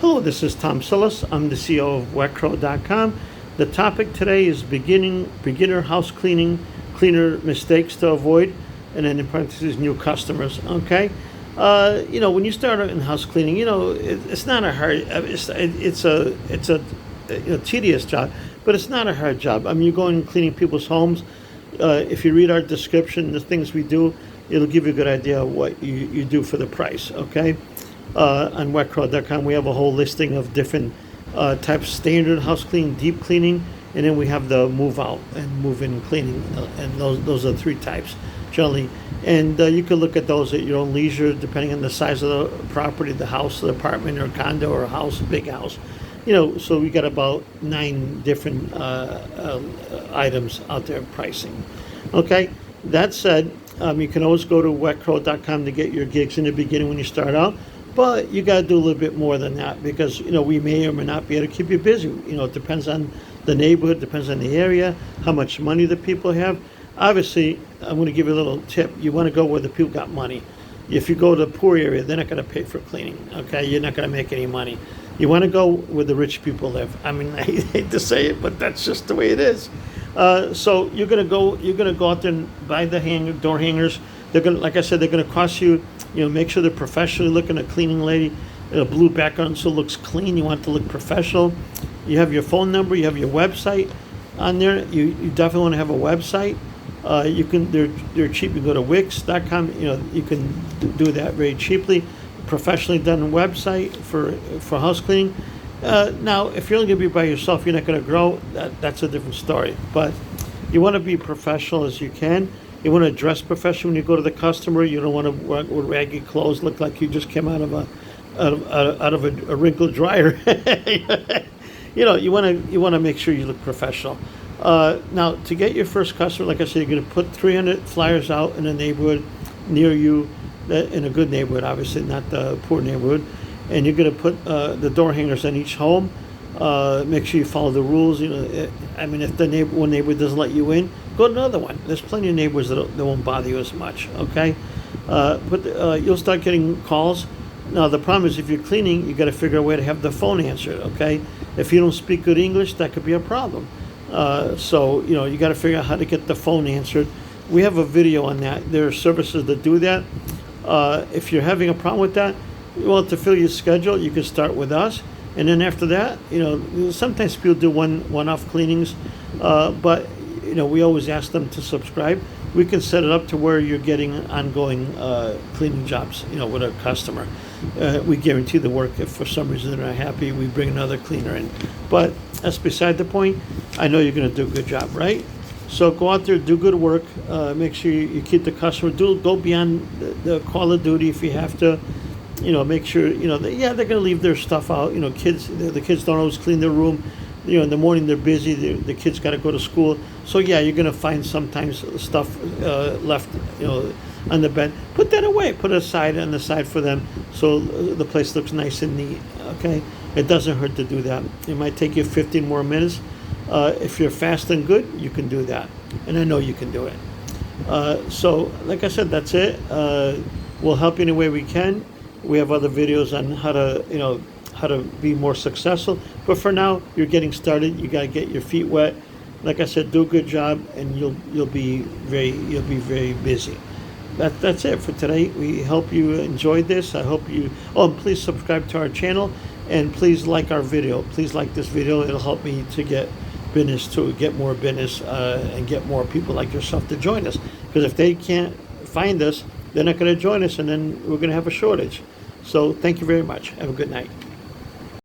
Hello, this is Tom Sillis. I'm the CEO of wetcrow.com. The topic today is beginner house cleaner mistakes to avoid, and then in parentheses, new customers. Okay, when you start out in house cleaning, it's not a hard. It's a tedious job, but it's not a hard job. I mean, you're going and cleaning people's homes. If you read our description, the things we do, it'll give you a good idea of what you do for the price. Okay. On wetcrow.com, we have a whole listing of different types: standard house cleaning, deep cleaning, and then we have the move out and move in cleaning, and those are three types generally. And you can look at those at your own leisure, depending on the size of the property, the house, the apartment, or condo, or a house, a big house. So we got about 9 different items out there pricing. Okay, that said, you can always go to wetcrow.com to get your gigs in the beginning when you start out. But you got to do a little bit more than that, because we may or may not be able to keep you busy. It depends on the neighborhood, depends on the area, how much money the people have. Obviously, I'm going to give you a little tip. You want to go where the people got money. If you go to the poor area, they're not going to pay for cleaning. Okay, you're not going to make any money. You want to go where the rich people live. I mean, I hate to say it, but that's just the way it is. So you're going to go out there and buy the door hangers. They're going to, like I said, they're going to cost you. Make sure they're professionally looking. A cleaning lady, a blue background, so it looks clean. You want it to look professional. You have your phone number. You have your website on there. You definitely want to have a website. They're cheap. You go to Wix.com. You can do that very cheaply. Professionally done website for house cleaning. Now, if you're only going to be by yourself, you're not going to grow. That's a different story. But you want to be professional as you can. You want to dress professional when you go to the customer. You don't want to wear ragged clothes, look like you just came out of a wrinkled dryer. You want to make sure you look professional. Now, to get your first customer, like I said, you're going to put 300 flyers out in a neighborhood near you, in a good neighborhood, obviously, not the poor neighborhood. And you're going to put the door hangers on each home. Make sure you follow the rules. If the one neighbor doesn't let you in, go to another one. There's plenty of neighbors that won't bother you as much. Okay, you'll start getting calls. Now the problem is, if you're cleaning, you got to figure out a way to have the phone answered. Okay, if you don't speak good English, that could be a problem. So you got to figure out how to get the phone answered. We have a video on that. There are services that do that. If you're having a problem with that, you want to fill your schedule, you can start with us. And then after that, sometimes people do one-off cleanings, but we always ask them to subscribe. We can set it up to where you're getting ongoing cleaning jobs, with a customer. We guarantee the work. If for some reason they're not happy, we bring another cleaner in. But that's beside the point. I know you're going to do a good job, right? So go out there, do good work. Make sure you keep the customer. Go beyond the call of duty if you have to. Make sure, they're going to leave their stuff out. The kids don't always clean their room. In the morning they're busy. The kids got to go to school. So yeah, you're going to find sometimes stuff left, on the bed. Put that away. Put it aside on the side for them, so the place looks nice and neat. Okay, it doesn't hurt to do that. It might take you 15 more minutes. If you're fast and good, you can do that, and I know you can do it. So, like I said, that's it. We'll help you any way we can. We have other videos on how to be more successful. But for now, you're getting started. You got to get your feet wet. Like I said, do a good job, and you'll be very busy. That's it for today. We hope you enjoyed this. I hope you. Oh, and please subscribe to our channel, and please like our video. Please like this video. It'll help me to get more business, and get more people like yourself to join us. Because if they can't find us, they're not going to join us, and then we're going to have a shortage. So thank you very much. Have a good night.